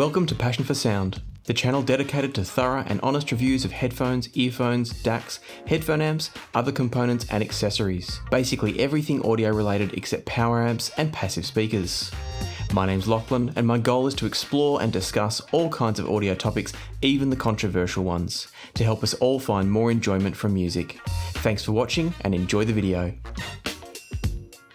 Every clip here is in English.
Welcome to Passion for Sound, the channel dedicated to thorough and honest reviews of headphones, earphones, DACs, headphone amps, other components and accessories. Basically everything audio related except power amps and passive speakers. My name's Lachlan and my goal is to explore and discuss all kinds of audio topics, even the controversial ones, to help us all find more enjoyment from music. Thanks for watching and enjoy the video.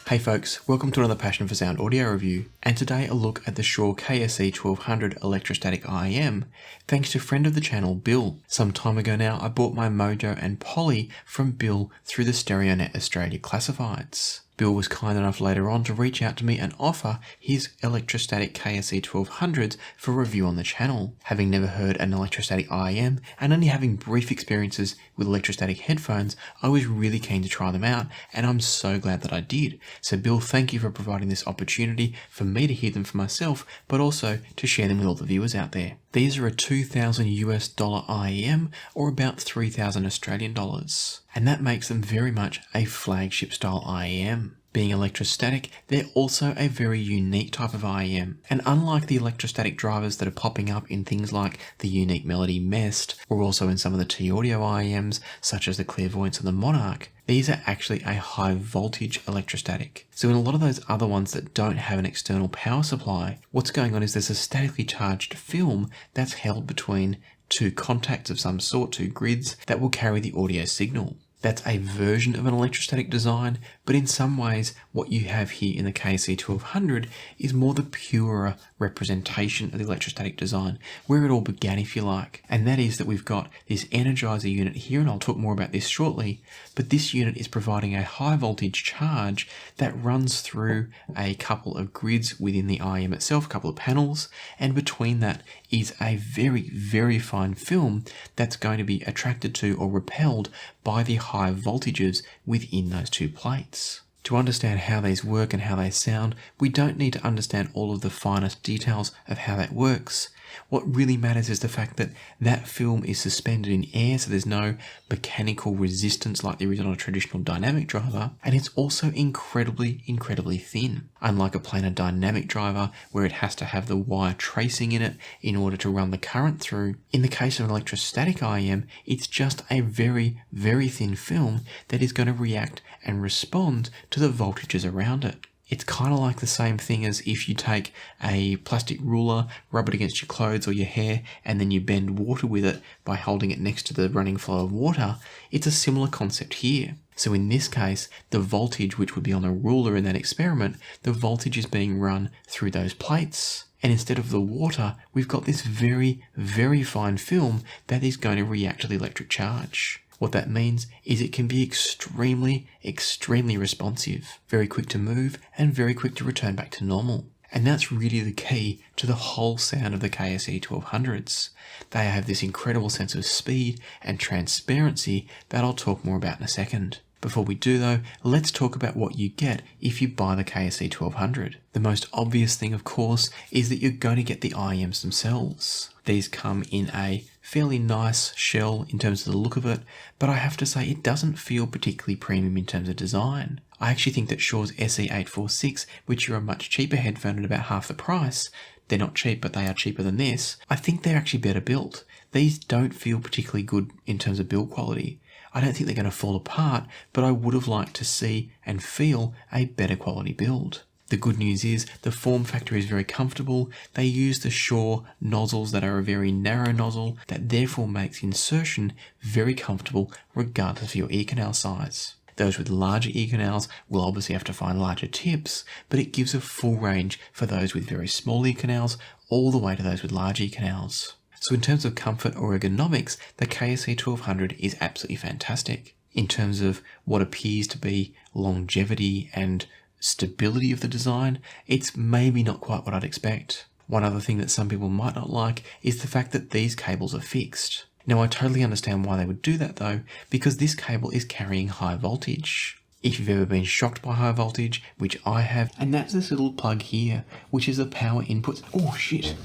Hey folks, welcome to another Passion for Sound audio review, and today a look at the Shure KSE 1200 Electrostatic IEM, thanks to friend of the channel Bill. Some time ago now I bought my Mojo and Poly from Bill through the StereoNet Australia classifieds. Bill was kind enough later on to reach out to me and offer his Electrostatic KSE 1200s for review on the channel. Having never heard an Electrostatic IEM and only having brief experiences with electrostatic headphones, I was really keen to try them out, and I'm so glad that I did. So Bill, thank you for providing this opportunity for me to hear them for myself, but also to share them with all the viewers out there. These are a $2,000 US IEM, or about 3,000 Australian dollars. And that makes them very much a flagship style IEM. Being electrostatic, they're also a very unique type of IEM. And unlike the electrostatic drivers that are popping up in things like the Unique Melody Mest, or also in some of the T-Audio IEMs, such as the Clairvoyance and the Monarch, these are actually a high voltage electrostatic. So in a lot of those other ones that don't have an external power supply, what's going on is there's a statically charged film that's held between two contacts of some sort, two grids, that will carry the audio signal. That's a version of an electrostatic design, but in some ways what you have here in the KSE 1200 is more the purer representation of the electrostatic design, where it all began if you like. And that is that we've got this energizer unit here, and I'll talk more about this shortly, but this unit is providing a high voltage charge that runs through a couple of grids within the IEM itself, a couple of panels, and between that is a very, very fine film that's going to be attracted to or repelled by the high voltages within those two plates. To understand how these work and how they sound, we don't need to understand all of the finest details of how that works. What really matters is the fact that that film is suspended in air, so there's no mechanical resistance like there is on a traditional dynamic driver, and it's also incredibly thin. Unlike a planar dynamic driver where it has to have the wire tracing in it in order to run the current through, in the case of an electrostatic IEM, it's just a very, very thin film that is going to react and respond to the voltages around it. It's kind of like the same thing as if you take a plastic ruler, rub it against your clothes or your hair, and then you bend water with it by holding it next to the running flow of water. It's a similar concept here. So in this case, the voltage, which would be on a ruler in that experiment, the voltage is being run through those plates. And instead of the water, we've got this very, very fine film that is going to react to the electric charge. What that means is it can be extremely responsive, very quick to move and very quick to return back to normal. And that's really the key to the whole sound of the KSE 1200s. They have this incredible sense of speed and transparency that I'll talk more about in a second. Before we do though, let's talk about what you get if you buy the KSE 1200. The most obvious thing, of course, is that you're going to get the IEMs themselves. These come in a fairly nice shell in terms of the look of it, but I have to say it doesn't feel particularly premium in terms of design. I actually think that Shure's SE846, which are a much cheaper headphone at about half the price, they're not cheap, but they are cheaper than this, I think they're actually better built. These don't feel particularly good in terms of build quality. I don't think they're going to fall apart, but I would have liked to see and feel a better quality build. The good news is the form factor is very comfortable. They use the Shure nozzles that are a very narrow nozzle that therefore makes insertion very comfortable regardless of your ear canal size. Those with larger ear canals will obviously have to find larger tips, but it gives a full range for those with very small ear canals all the way to those with large ear canals. So in terms of comfort or ergonomics, the KSE 1200 is absolutely fantastic. In terms of what appears to be longevity and stability of the design, it's maybe not quite what I'd expect. One other thing that some people might not like is the fact that these cables are fixed. Now I totally understand why they would do that though, because this cable is carrying high voltage. If you've ever been shocked by high voltage, which I have, and that's this little plug here, which is the power input. Oh shit.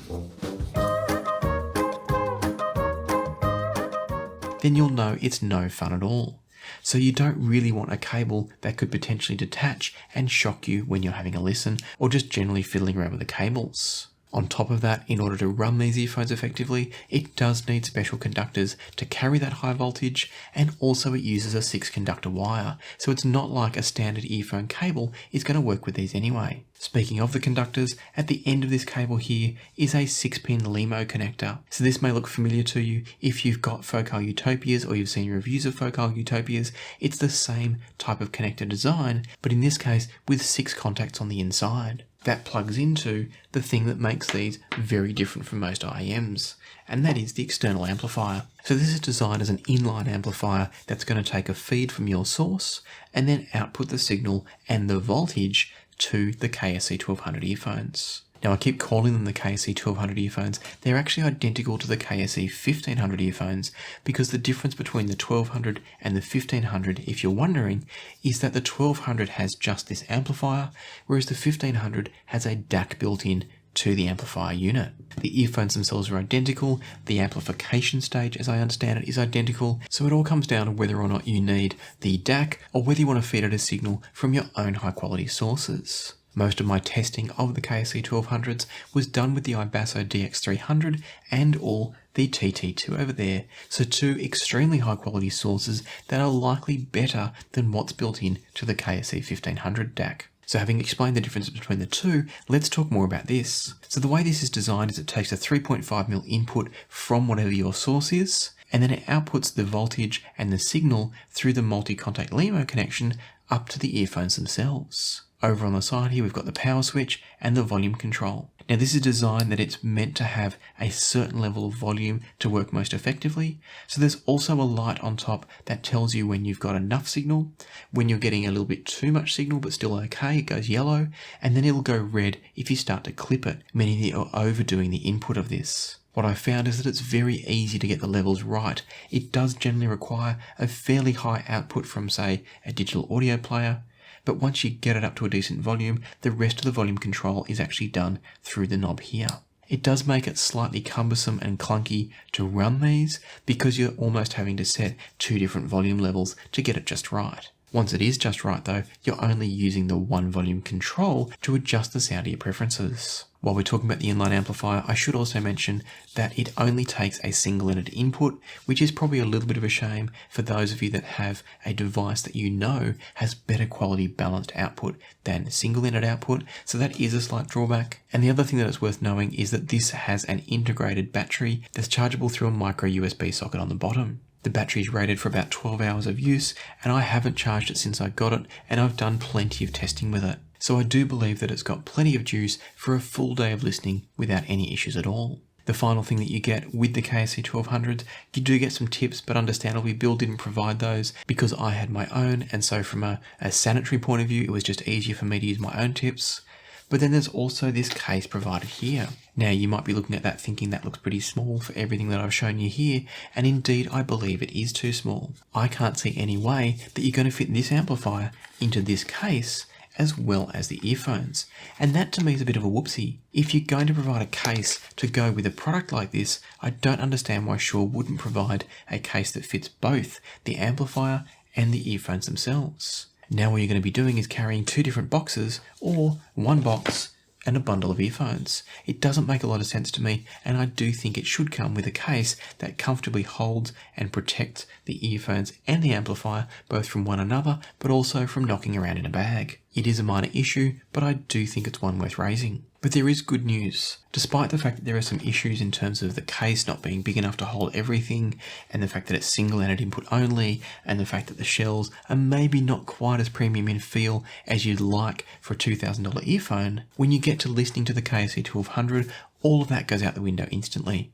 Then you'll know it's no fun at all. So you don't really want a cable that could potentially detach and shock you when you're having a listen or just generally fiddling around with the cables. On top of that, in order to run these earphones effectively, it does need special conductors to carry that high voltage, and also it uses a 6-conductor wire, so it's not like a standard earphone cable is going to work with these anyway. Speaking of the conductors, at the end of this cable here is a 6-pin LEMO connector. So this may look familiar to you if you've got Focal Utopias or you've seen reviews of Focal Utopias. It's the same type of connector design, but in this case with 6 contacts on the inside. That plugs into the thing that makes these very different from most IEMs, and that is the external amplifier. So this is designed as an inline amplifier that's going to take a feed from your source and then output the signal and the voltage to the KSE 1200 earphones. Now I keep calling them the KSE 1200 earphones. They're actually identical to the KSE 1500 earphones because the difference between the 1200 and the 1500, if you're wondering, is that the 1200 has just this amplifier, whereas the 1500 has a DAC built in to the amplifier unit. The earphones themselves are identical, the amplification stage, as I understand it, is identical, so it all comes down to whether or not you need the DAC or whether you want to feed it a signal from your own high quality sources. Most of my testing of the KSE 1200s was done with the Ibasso DX300 and or the TT2 over there, so 2 extremely high quality sources that are likely better than what's built in to the KSE 1500 DAC. So having explained the difference between the two, let's talk more about this. So the way this is designed is it takes a 3.5mm input from whatever your source is, and then it outputs the voltage and the signal through the multi-contact LEMO connection up to the earphones themselves. Over on the side here, we've got the power switch and the volume control. Now this is designed that it's meant to have a certain level of volume to work most effectively. So there's also a light on top that tells you when you've got enough signal, when you're getting a little bit too much signal but still okay, it goes yellow, and then it'll go red if you start to clip it, meaning that you're overdoing the input of this. What I found is that it's very easy to get the levels right. It does generally require a fairly high output from, say, a digital audio player, but once you get it up to a decent volume, the rest of the volume control is actually done through the knob here. It does make it slightly cumbersome and clunky to run these because you're almost having to set 2 different volume levels to get it just right. Once it is just right though, you're only using the one volume control to adjust the sound to your preferences. While we're talking about the inline amplifier, I should also mention that it only takes a single-ended input, which is probably a little bit of a shame for those of you that have a device that you know has better quality balanced output than single-ended output, so that is a slight drawback. And the other thing that is worth knowing is that this has an integrated battery that's chargeable through a micro USB socket on the bottom. The battery is rated for about 12 hours of use, and I haven't charged it since I got it, and I've done plenty of testing with it. So I do believe that it's got plenty of juice for a full day of listening without any issues at all. The final thing that you get with the KSE 1200s, you do get some tips, but understandably Bill didn't provide those because I had my own, and so from a sanitary point of view, it was just easier for me to use my own tips. But then there's also this case provided here. Now you might be looking at that thinking that looks pretty small for everything that I've shown you here, and indeed I believe it is too small. I can't see any way that you're going to fit this amplifier into this case as well as the earphones. And that to me is a bit of a whoopsie. If you're going to provide a case to go with a product like this, I don't understand why Shure wouldn't provide a case that fits both the amplifier and the earphones themselves. Now what you're going to be doing is carrying 2 different boxes or one box and a bundle of earphones. It doesn't make a lot of sense to me, and I do think it should come with a case that comfortably holds and protects the earphones and the amplifier both from one another but also from knocking around in a bag. It is a minor issue, but I do think it's one worth raising. But there is good news. Despite the fact that there are some issues in terms of the case not being big enough to hold everything, and the fact that it's single-ended input only, and the fact that the shells are maybe not quite as premium in feel as you'd like for a $2,000 earphone, when you get to listening to the KSE 1200, all of that goes out the window instantly.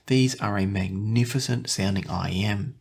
These are a magnificent sounding IEM.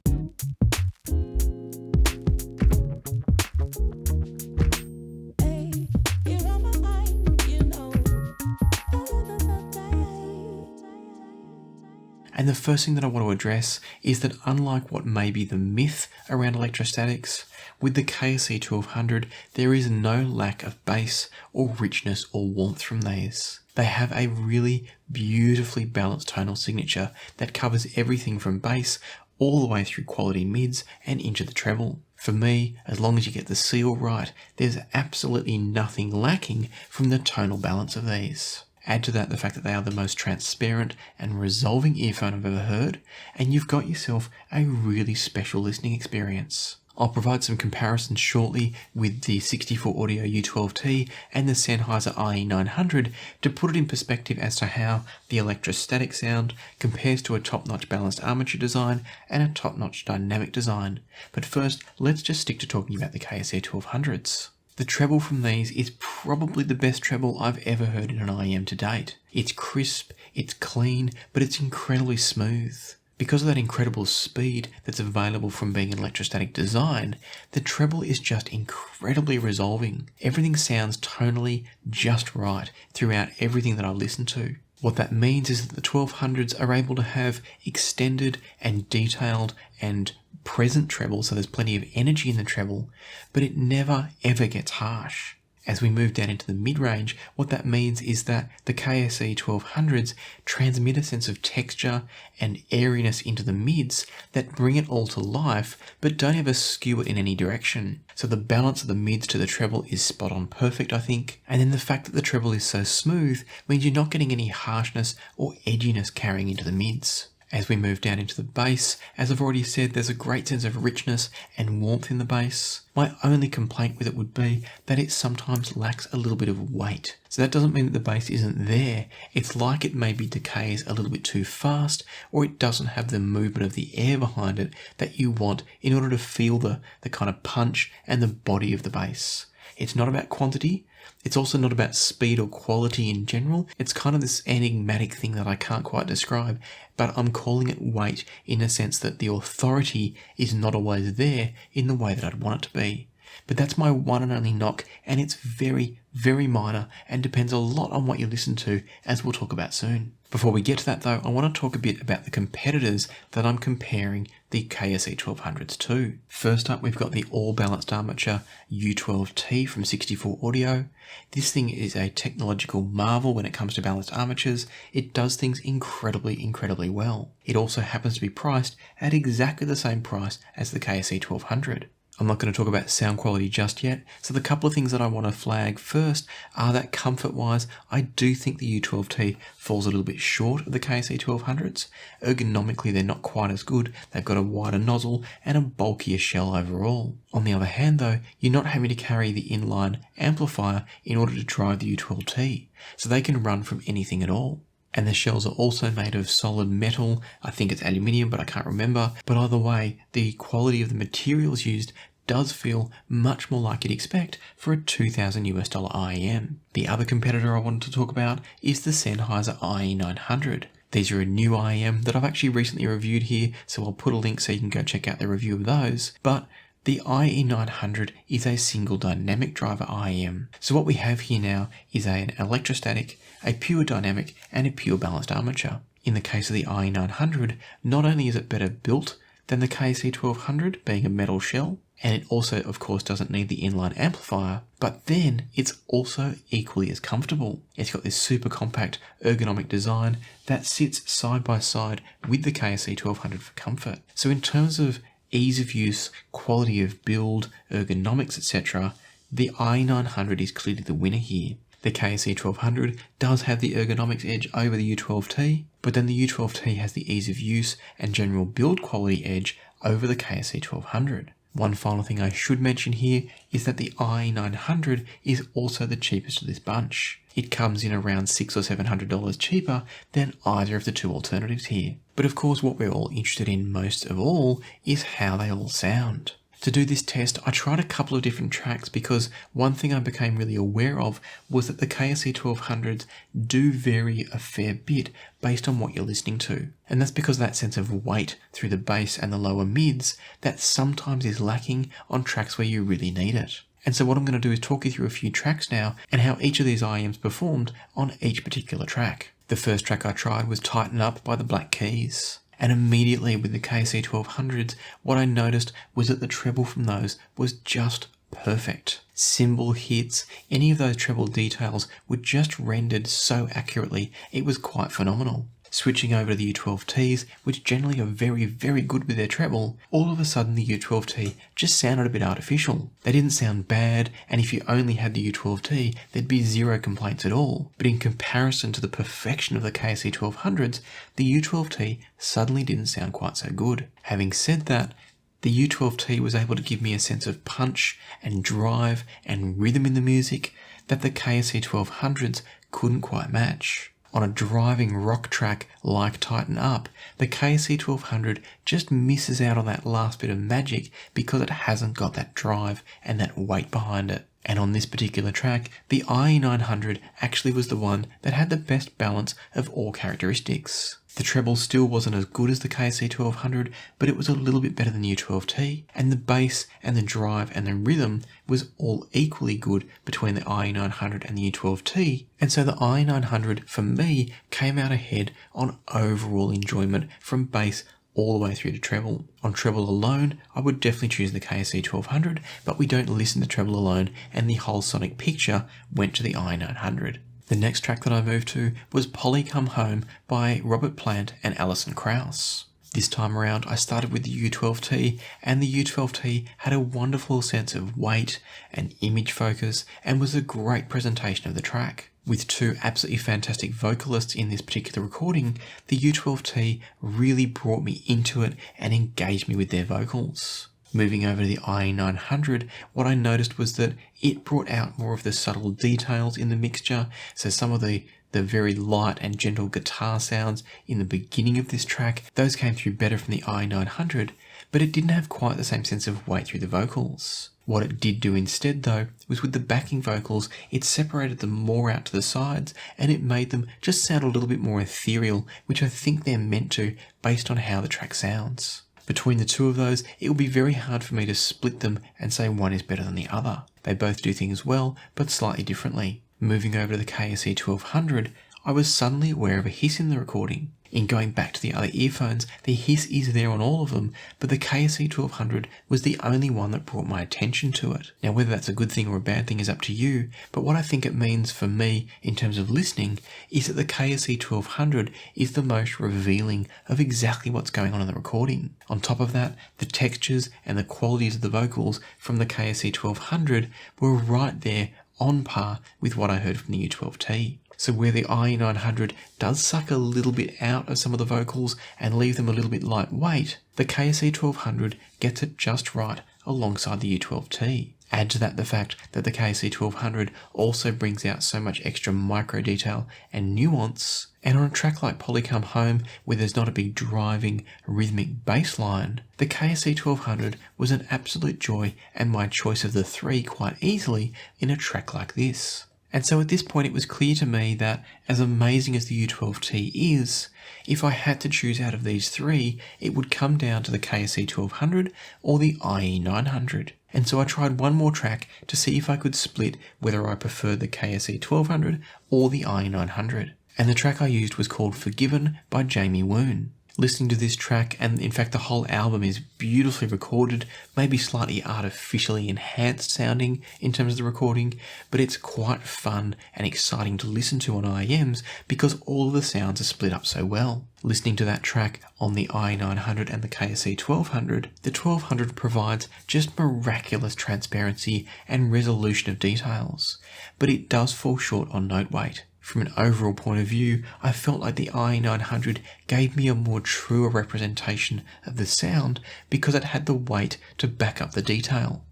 And the first thing that I want to address is that unlike what may be the myth around electrostatics, with the KSE 1200 there is no lack of bass or richness or warmth from these. They have a really beautifully balanced tonal signature that covers everything from bass all the way through quality mids and into the treble. For me, as long as you get the seal right, there's absolutely nothing lacking from the tonal balance of these. Add to that the fact that they are the most transparent and resolving earphone I've ever heard, and you've got yourself a really special listening experience. I'll provide some comparisons shortly with the 64 Audio U12t and the Sennheiser IE900 to put it in perspective as to how the electrostatic sound compares to a top-notch balanced armature design and a top-notch dynamic design. But first, let's just stick to talking about the KSE 1200s. The treble from these is probably the best treble I've ever heard in an IEM to date. It's crisp, it's clean, but it's incredibly smooth. Because of that incredible speed that's available from being an electrostatic design, the treble is just incredibly resolving. Everything sounds tonally just right throughout everything that I listen to. What that means is that the 1200s are able to have extended and detailed and present treble, so there's plenty of energy in the treble, but it never ever gets harsh. As we move down into the mid-range, what that means is that the KSE 1200s transmit a sense of texture and airiness into the mids that bring it all to life, but don't ever skew it in any direction. So the balance of the mids to the treble is spot on perfect, I think. And then the fact that the treble is so smooth means you're not getting any harshness or edginess carrying into the mids. As we move down into the bass, as I've already said, there's a great sense of richness and warmth in the bass. My only complaint with it would be that it sometimes lacks a little bit of weight. So that doesn't mean that the bass isn't there. It's like it maybe decays a little bit too fast, or it doesn't have the movement of the air behind it that you want in order to feel the kind of punch and the body of the bass. It's not about quantity. It's also not about speed or quality in general. It's kind of this enigmatic thing that I can't quite describe, but I'm calling it weight in a sense that the authority is not always there in the way that I'd want it to be. But that's my one and only knock, and it's very, very minor and depends a lot on what you listen to, as we'll talk about soon. Before we get to that though, I want to talk a bit about the competitors that I'm comparing the KSE 1200s to. First up, we've got the all-balanced armature U12t from 64 Audio. This thing is a technological marvel when it comes to balanced armatures. It does things incredibly, incredibly well. It also happens to be priced at exactly the same price as the KSE 1200. I'm not going to talk about sound quality just yet, so the couple of things that I want to flag first are that comfort-wise, I do think the U12t falls a little bit short of the KSE 1200s. Ergonomically, they're not quite as good. They've got a wider nozzle and a bulkier shell overall. On the other hand though, you're not having to carry the inline amplifier in order to drive the U12t, so they can run from anything at all. And the shells are also made of solid metal. I think it's aluminium, but I can't remember. But either way, the quality of the materials used does feel much more like you'd expect for a $2,000 IEM. The other competitor I wanted to talk about is the Sennheiser IE900. These are a new IEM that I've actually recently reviewed here, so I'll put a link so you can go check out the review of those. But the IE900 is a single dynamic driver IEM. So what we have here now is an electrostatic, a pure dynamic, and a pure balanced armature. In the case of the IE900, not only is it better built than the KSE 1200, being a metal shell, and it also, of course, doesn't need the inline amplifier, but then it's also equally as comfortable. It's got this super compact ergonomic design that sits side by side with the KSE 1200 for comfort. So in terms of ease of use, quality of build, ergonomics, etc., the IE900 is clearly the winner here. The KSE 1200 does have the ergonomics edge over the U12t, but then the U12t has the ease of use and general build quality edge over the KSE 1200. One final thing I should mention here is that the IE900 is also the cheapest of this bunch. It comes in around $600 or $700 cheaper than either of the two alternatives here. But of course what we're all interested in most of all is how they all sound. To do this test, I tried a couple of different tracks because one thing I became really aware of was that the KSE 1200s do vary a fair bit based on what you're listening to. And that's because of that sense of weight through the bass and the lower mids that sometimes is lacking on tracks where you really need it. And so what I'm going to do is talk you through a few tracks now and how each of these IEMs performed on each particular track. The first track I tried was Tighten Up by the Black Keys. And immediately with the KSE 1200s, what I noticed was that the treble from those was just perfect. Cymbal hits, any of those treble details were just rendered so accurately, it was quite phenomenal. switching over to the U12Ts, which generally are very, very good with their treble, all of a sudden the U12T just sounded a bit artificial. They didn't sound bad, and if you only had the U12T, there'd be zero complaints at all. But in comparison to the perfection of the KSE 1200s, the U12T suddenly didn't sound quite so good. Having said that, the U12T was able to give me a sense of punch and drive and rhythm in the music that the KSE 1200s couldn't quite match. On a driving rock track like Tighten Up, the KSE 1200 just misses out on that last bit of magic because it hasn't got that drive and that weight behind it. And on this particular track, the IE900 actually was the one that had the best balance of all characteristics. The treble still wasn't as good as the KSE 1200, but it was a little bit better than the U12T, and the bass and the drive and the rhythm was all equally good between the IE900 and the U12T, and so the IE900 for me came out ahead on overall enjoyment from bass all the way through to treble. On treble alone, I would definitely choose the KSE 1200, but we don't listen to treble alone, and the whole sonic picture went to the IE900. The next track that I moved to was Polly Come Home by Robert Plant and Alison Krauss. This time around, I started with the U12T, and the U12T had a wonderful sense of weight and image focus and was a great presentation of the track. With two absolutely fantastic vocalists in this particular recording, the U12T really brought me into it and engaged me with their vocals. Moving over to the IE900, what I noticed was that it brought out more of the subtle details in the mixture, so some of the very light and gentle guitar sounds in the beginning of this track, those came through better from the IE900, but it didn't have quite the same sense of weight through the vocals. What it did do instead though, was with the backing vocals, it separated them more out to the sides and it made them just sound a little bit more ethereal, which I think they're meant to based on how the track sounds. Between the two of those, it will be very hard for me to split them and say one is better than the other. They both do things well, but slightly differently. Moving over to the KSE 1200, I was suddenly aware of a hiss in the recording. In going back to the other earphones, the hiss is there on all of them, but the KSE 1200 was the only one that brought my attention to it. Now, whether that's a good thing or a bad thing is up to you, but what I think it means for me in terms of listening is that the KSE 1200 is the most revealing of exactly what's going on in the recording. On top of that, the textures and the qualities of the vocals from the KSE 1200 were right there on par with what I heard from the U12T. So where the IE900 does suck a little bit out of some of the vocals and leave them a little bit lightweight, the KSE 1200 gets it just right alongside the U12T. Add to that the fact that the KSE 1200 also brings out so much extra micro detail and nuance, and on a track like Polly Come Home, where there's not a big driving rhythmic bass line, the KSE 1200 was an absolute joy and my choice of the three quite easily in a track like this. And so at this point it was clear to me that, as amazing as the U12T is, if I had to choose out of these three, it would come down to the KSE 1200 or the IE900. And so I tried one more track to see if I could split whether I preferred the KSE 1200 or the IE900. And the track I used was called Forgiven by Jamie Woon. Listening to this track, and in fact the whole album is beautifully recorded, maybe slightly artificially enhanced sounding in terms of the recording, but it's quite fun and exciting to listen to on IEMs because all of the sounds are split up so well. Listening to that track on the IE900 and the KSE 1200, the 1200 provides just miraculous transparency and resolution of details, but it does fall short on note weight. From an overall point of view, I felt like the IE900 gave me a more truer representation of the sound because it had the weight to back up the detail,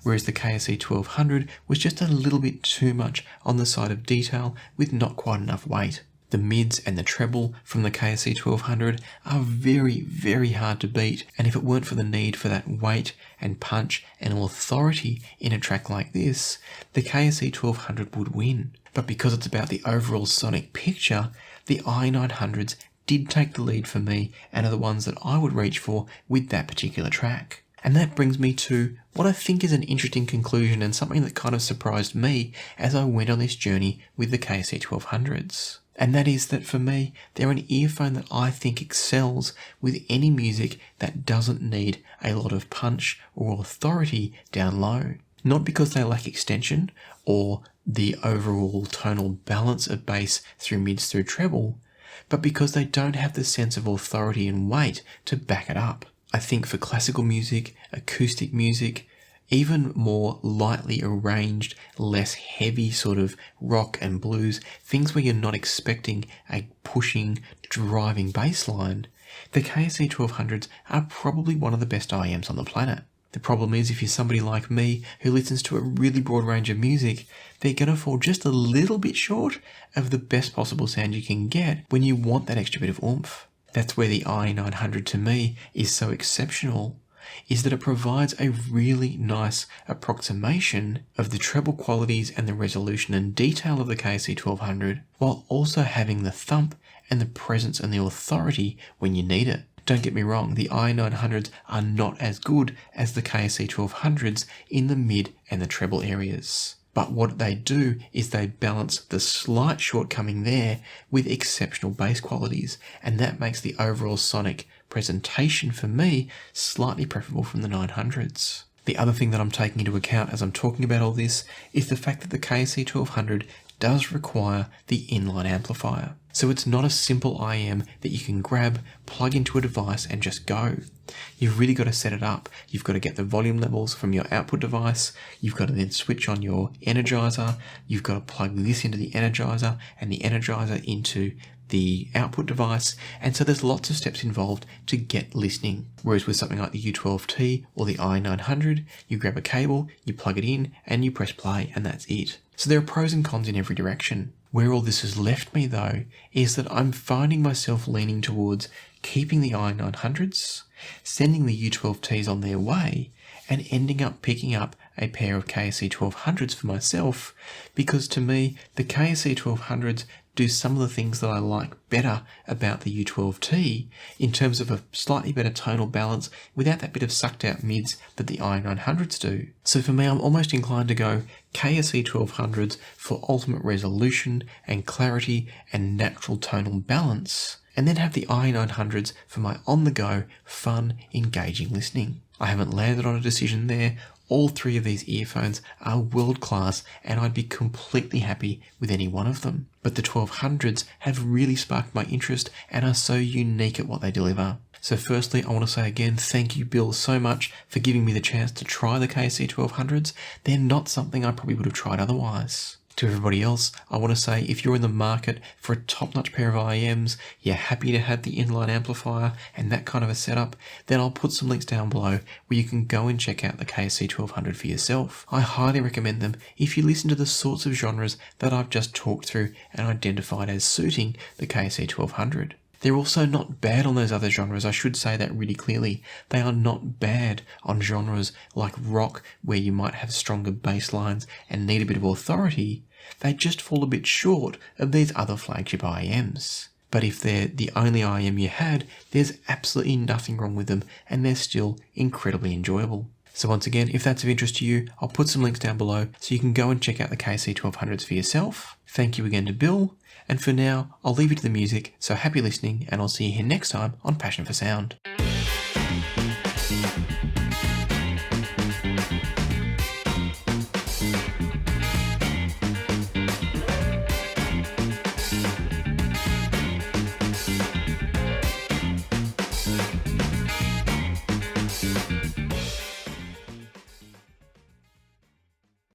whereas the KSE 1200 was just a little bit too much on the side of detail with not quite enough weight. The mids and the treble from the KSE 1200 are very, very hard to beat, and if it weren't for the need for that weight and punch and authority in a track like this, the KSE 1200 would win. But because it's about the overall sonic picture, the IE900s did take the lead for me and are the ones that I would reach for with that particular track. And that brings me to what I think is an interesting conclusion and something that kind of surprised me as I went on this journey with the KSE 1200s. And that is that for me, they're an earphone that I think excels with any music that doesn't need a lot of punch or authority down low. Not because they lack extension or the overall tonal balance of bass through mids through treble, but because they don't have the sense of authority and weight to back it up. I think for classical music, acoustic music, even more lightly arranged, less heavy sort of rock and blues, things where you're not expecting a pushing, driving bass line, the KSE 1200s are probably one of the best IEMs on the planet. The problem is, if you're somebody like me who listens to a really broad range of music, they're going to fall just a little bit short of the best possible sound you can get when you want that extra bit of oomph. That's where the IE900 to me is so exceptional, is that it provides a really nice approximation of the treble qualities and the resolution and detail of the KSE 1200, while also having the thump and the presence and the authority when you need it. Don't get me wrong, the IE900s are not as good as the KSE 1200s in the mid and the treble areas. But what they do is they balance the slight shortcoming there with exceptional bass qualities, and that makes the overall sonic presentation for me slightly preferable from the 900s. The other thing that I'm taking into account as I'm talking about all this is the fact that the KSE 1200 does require the inline amplifier. So it's not a simple IEM that you can grab, plug into a device and just go. You've really got to set it up. You've got to get the volume levels from your output device. You've got to then switch on your energizer. You've got to plug this into the energizer and the energizer into the output device. And so there's lots of steps involved to get listening. Whereas with something like the U12t or the IE900, you grab a cable, you plug it in and you press play and that's it. So there are pros and cons in every direction. Where all this has left me though, is that I'm finding myself leaning towards keeping the IE900s, sending the U12Ts on their way, and ending up picking up a pair of KSE 1200s for myself, because to me, the KSE 1200s do some of the things that I like better about the U12T in terms of a slightly better tonal balance without that bit of sucked out mids that the IE900s do. So for me, I'm almost inclined to go KSE 1200s for ultimate resolution and clarity and natural tonal balance, and then have the IE900s for my on-the-go, fun, engaging listening. I haven't landed on a decision there. All three of these earphones are world-class and I'd be completely happy with any one of them. But the 1200s have really sparked my interest and are so unique at what they deliver. So firstly, I want to say again, thank you, Bill, so much for giving me the chance to try the KSE 1200s. They're not something I probably would have tried otherwise. To everybody else, I want to say if you're in the market for a top-notch pair of IEMs, you're happy to have the inline amplifier and that kind of a setup, then I'll put some links down below where you can go and check out the KSE 1200 for yourself. I highly recommend them if you listen to the sorts of genres that I've just talked through and identified as suiting the KSE 1200. They're also not bad on those other genres, I should say that really clearly. They are not bad on genres like rock, where you might have stronger bass lines and need a bit of authority. They just fall a bit short of these other flagship IEMs. But if they're the only IEM you had, there's absolutely nothing wrong with them and they're still incredibly enjoyable. So once again, if that's of interest to you, I'll put some links down below so you can go and check out the KSE 1200s for yourself. Thank you again to Bill. And for now, I'll leave you to the music, so happy listening, and I'll see you here next time on Passion for Sound.